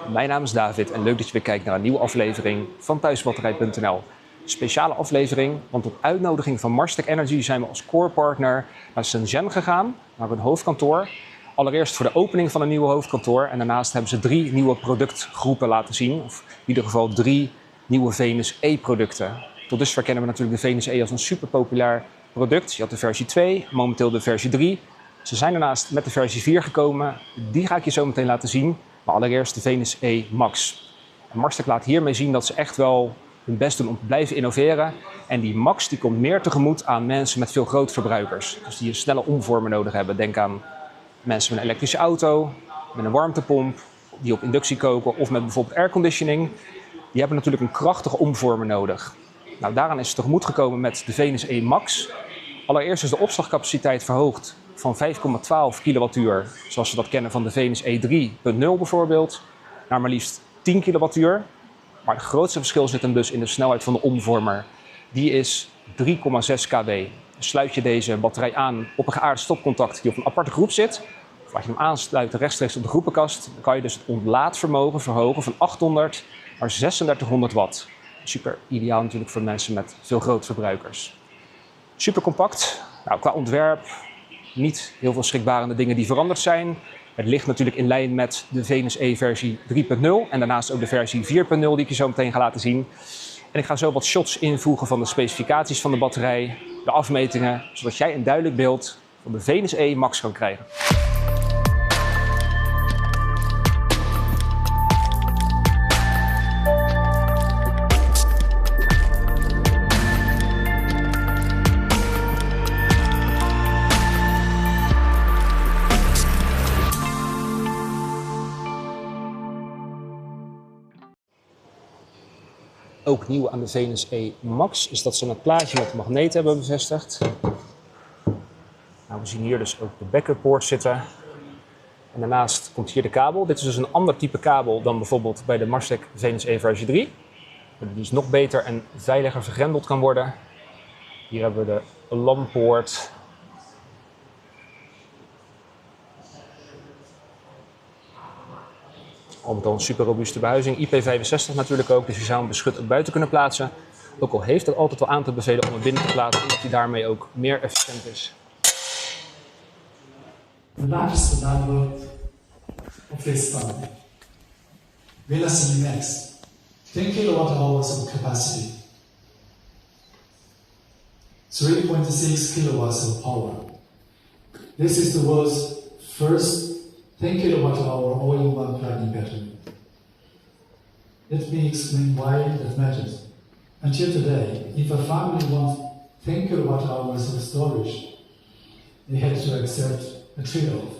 mijn naam is David en leuk dat je weer kijkt naar een nieuwe aflevering van Thuisbatterij.nl. Speciale aflevering, want op uitnodiging van Marstek Energy zijn we als core partner naar Shenzhen gegaan, naar hun hoofdkantoor. Allereerst voor de opening van een nieuwe hoofdkantoor en daarnaast hebben ze 3 nieuwe productgroepen laten zien. Of in ieder geval 3 nieuwe Venus E producten. Tot dusver kennen we natuurlijk de Venus E als een super populair product. Je had de versie 2, momenteel de versie 3. Ze zijn daarnaast met de versie 4 gekomen. Die ga ik je zo meteen laten zien. Maar allereerst de Venus E Max. En Marstek laat hiermee zien dat ze echt wel hun best doen om te blijven innoveren. En die Max die komt meer tegemoet aan mensen met veel grootverbruikers. Dus die een snelle omvormer nodig hebben. Denk aan mensen met een elektrische auto, met een warmtepomp, die op inductie koken of met bijvoorbeeld airconditioning. Die hebben natuurlijk een krachtige omvormer nodig. Nou, daaraan is het tegemoet gekomen met de Venus E Max. Allereerst is de opslagcapaciteit verhoogd van 5,12 kWh, zoals we dat kennen van de Venus E 3.0 bijvoorbeeld, naar maar liefst 10 kWh. Maar het grootste verschil zit hem dus in de snelheid van de omvormer. Die is 3,6 kW. Sluit je deze batterij aan op een geaard stopcontact die op een aparte groep zit, of laat je hem aansluiten rechtstreeks op de groepenkast, dan kan je dus het ontlaadvermogen verhogen van 800 naar 3600 watt. Super ideaal natuurlijk voor mensen met veel grootverbruikers. Super compact. Nou, qua ontwerp niet heel veel schrikbarende dingen die veranderd zijn. Het ligt natuurlijk in lijn met de Venus E versie 3.0 en daarnaast ook de versie 4.0 die ik je zo meteen ga laten zien. En ik ga zo wat shots invoegen van de specificaties van de batterij, de afmetingen, zodat jij een duidelijk beeld van de Venus E Max kan krijgen. Ook nieuw aan de Venus E Max is dat ze het plaatje met de magneet hebben bevestigd. Nou, we zien hier dus ook de backup poort zitten. En daarnaast komt hier de kabel. Dit is dus een ander type kabel dan bijvoorbeeld bij de Marstek Venus E versie 3. Die dus nog beter en veiliger vergrendeld kan worden. Hier hebben we de LAN-poort. Al met al een super robuuste behuizing. IP65 natuurlijk ook, dus je zou hem beschut ook buiten kunnen plaatsen. Ook al heeft het altijd wel aan te bevelen om hem binnen te plaatsen, omdat hij daarmee ook meer efficiënt is. The largest number of this study. Venus E Max, 10 kWh of capacity, 3.6 kilowatts of power. This is the world's first 10 kWh all-in-one plug-in battery. Let me explain why that matters. Until today, if a family wants 10 kWh of storage, they had to accept a trade-off: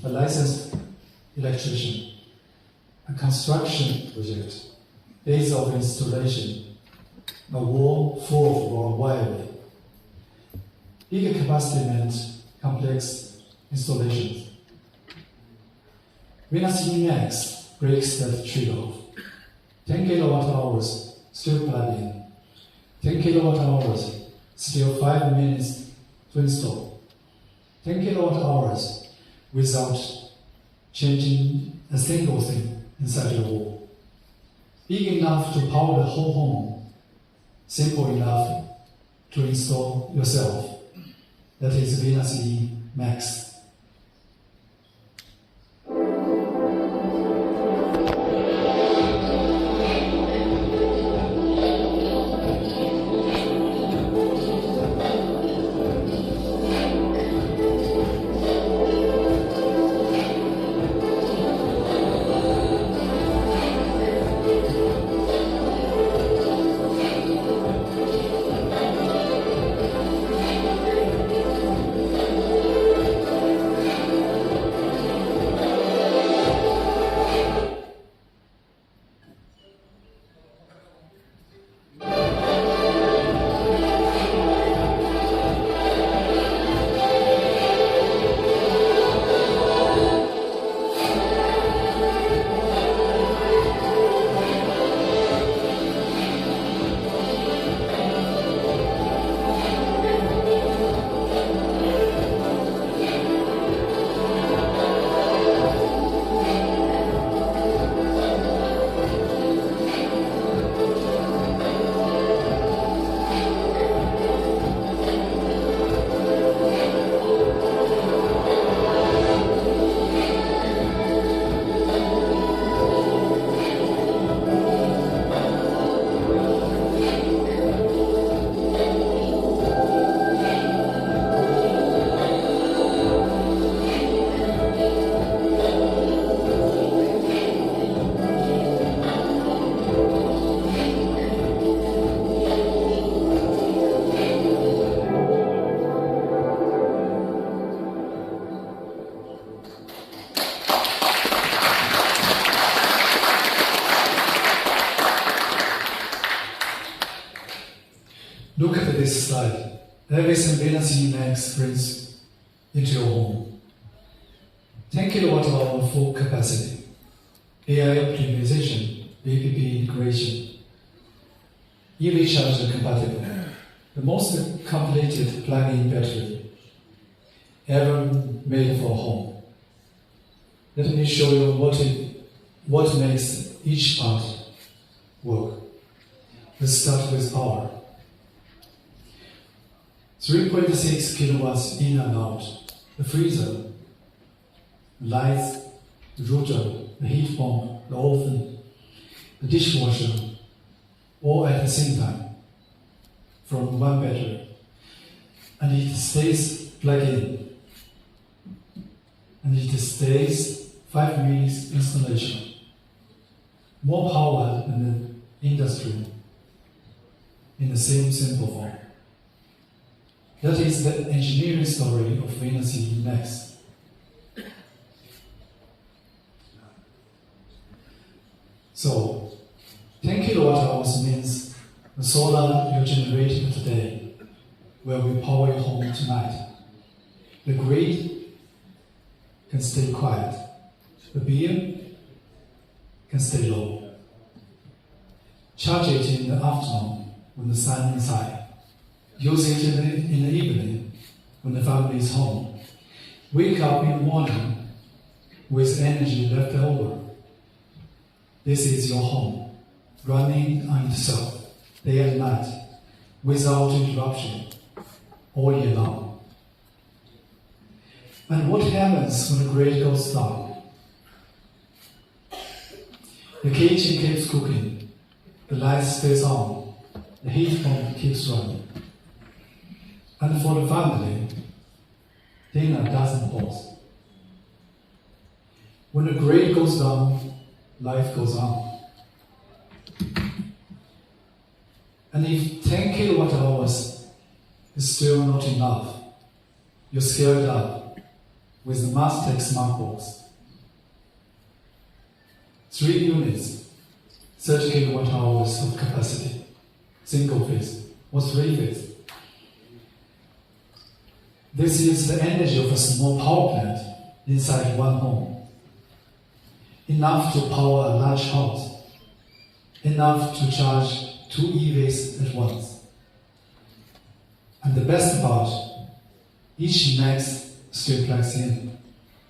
a licensed electrician, a construction project, days of installation, a wall full of raw wiring. Bigger capacity meant complex installations. Venus E Max breaks that trade-off. 10 kWh still plug-in. 10 kWh still 5 minutes to install. 10 kWh without changing a single thing inside your wall. Big enough to power the whole home. Simple enough to install yourself. That is Venus E Max. this slide, everything Venus E Max brings into your home. 10 kWh full capacity, AI optimization, VPP integration, EV charger compatible, the most completed plug-in battery ever made for home. Let me show you what makes each part work. Let's start with power. 3.6 kilowatts in and out. The freezer, the lights, the router, the heat pump, the oven, the dishwasher, all at the same time from one battery. And it stays plugged in. And it stays 5 minutes installation. More power than the industry in the same simple form. That is the engineering story of Venus E Max. So, 10 kilowatt hours means the solar you generated today will be power your home tonight. The grid can stay quiet. The bill can stay low. Charge it in the afternoon when the sun is high. Use it in the evening when the family is home. Wake up in the morning with energy left over. This is your home, running on itself, day and night, without interruption, all year long. And what happens when the grid goes down? The kitchen keeps cooking, the light stays on, the heat pump keeps running. And for the family, dinner doesn't pause. When the grid goes down, life goes on. And if 10 kilowatt hours is still not enough, you're scaled up with the Marstek Smart Box. 3 units, 30 kilowatt hours of capacity, single phase or 3 phase. This is the energy of a small power plant inside one home. Enough to power a large house. Enough to charge 2 EVs at once. And the best part, each Max still plugs in.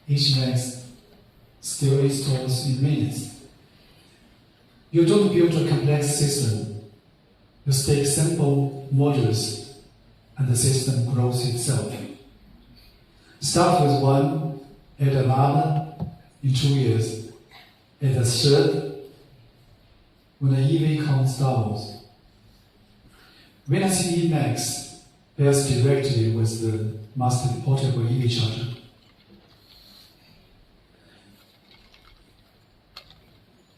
Each Max still installs in minutes. You don't build a complex system. You take simple modules and the system grows itself. Start with one, add another in 2 years, add a third when the EV count doubles. Venus E Max pairs directly with the Marstek portable EV charger.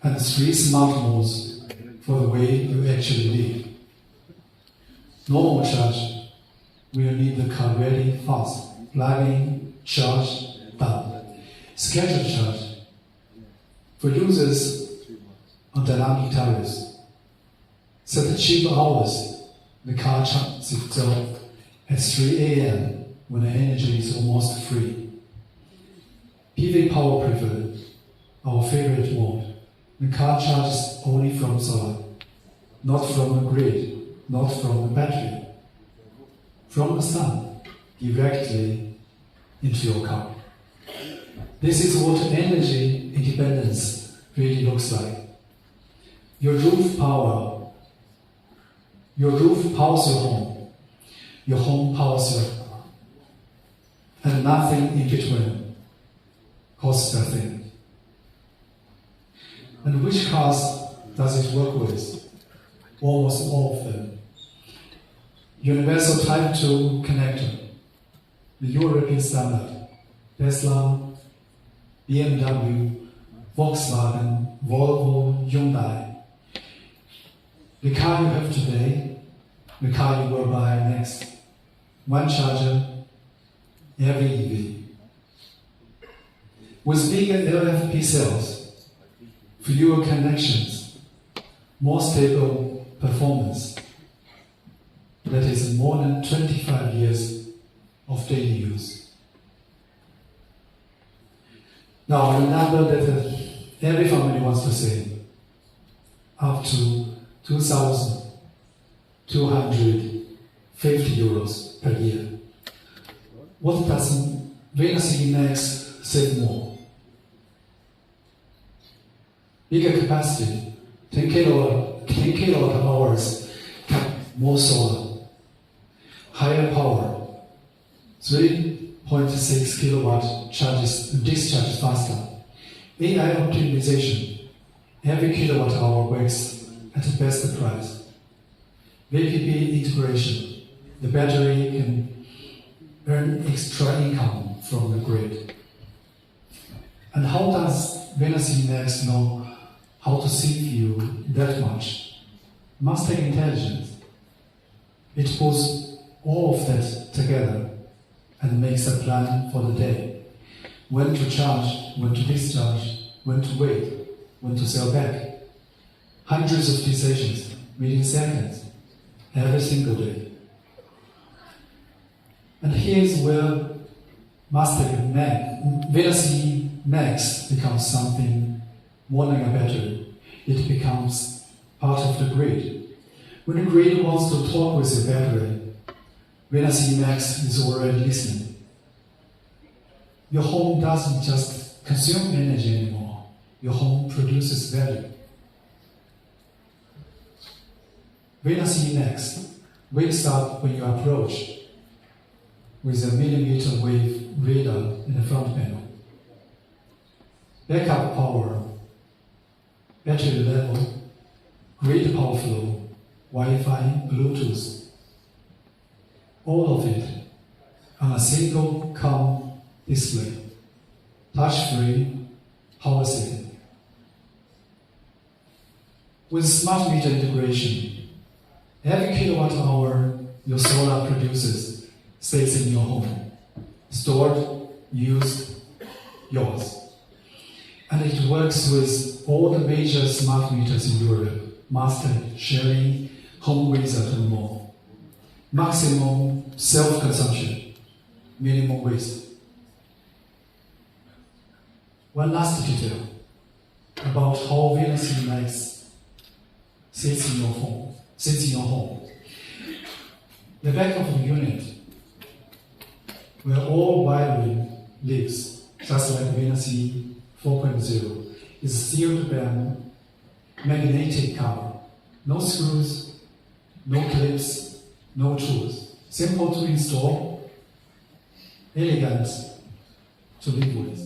And 3 smart modes for the way you actually live. Normal charge, where you need the car ready fast. Plug in, charge, done. Scheduled charge for users on dynamic tariffs. Set cheap hours, the car charges itself at 3 a.m. when the energy is almost free. PV power preferred, our favorite mode. The car charges only from solar, not from the grid, not from the battery, from the sun. Directly into your car. This is what energy independence really looks like. Your roof powers your home. Your home powers your car. And nothing in between costs a thing. And which cars does it work with? Almost all of them. Universal Type 2 connector. The European standard, Tesla, BMW, Volkswagen, Volvo, Hyundai. The car you have today, the car you will buy next. One charger, every EV. With bigger LFP cells, fewer connections, more stable performance. that is more than 25 years of daily use. Now, a number that every family wants to save, up to 2,250 euros per year. What does Venus E Max save more? Bigger capacity, 10 kilowatt hours, more solar. Higher power, 3.6 kilowatt discharges faster. AI optimization, every kilowatt hour works at the best price. VPP integration, the battery can earn extra income from the grid. And how does Venus E Max know how to save you that much? Marstek Intelligence. It puts all of that together and makes a plan for the day. When to charge, when to discharge, when to wait, when to sell back. Hundreds of decisions within seconds, every single day. And here's where Venus E Max becomes something more than a battery. It becomes part of the grid. When the grid wants to talk with your battery, Venus E Max is already listening. Your home doesn't just consume energy anymore. Your home produces value. Venus E Max wakes up when you approach with a millimeter wave radar in the front panel. Backup power, battery level, grid power flow, Wi-Fi, Bluetooth. All of it on a single calm display, touch-free, power saving. With smart meter integration, every kilowatt hour your solar produces stays in your home, stored, used, yours. And it works with all the major smart meters in Europe, Marstek, Sherry, Home Wizard and more. Maximum self-consumption, minimum waste. One last detail about how Venus E Max sits in your home. The back of the unit, where all wiring lives, just like Venus E 4.0, is sealed by a magnetic cover. No screws, no clips, no tools. Simple to install, elegant to live with.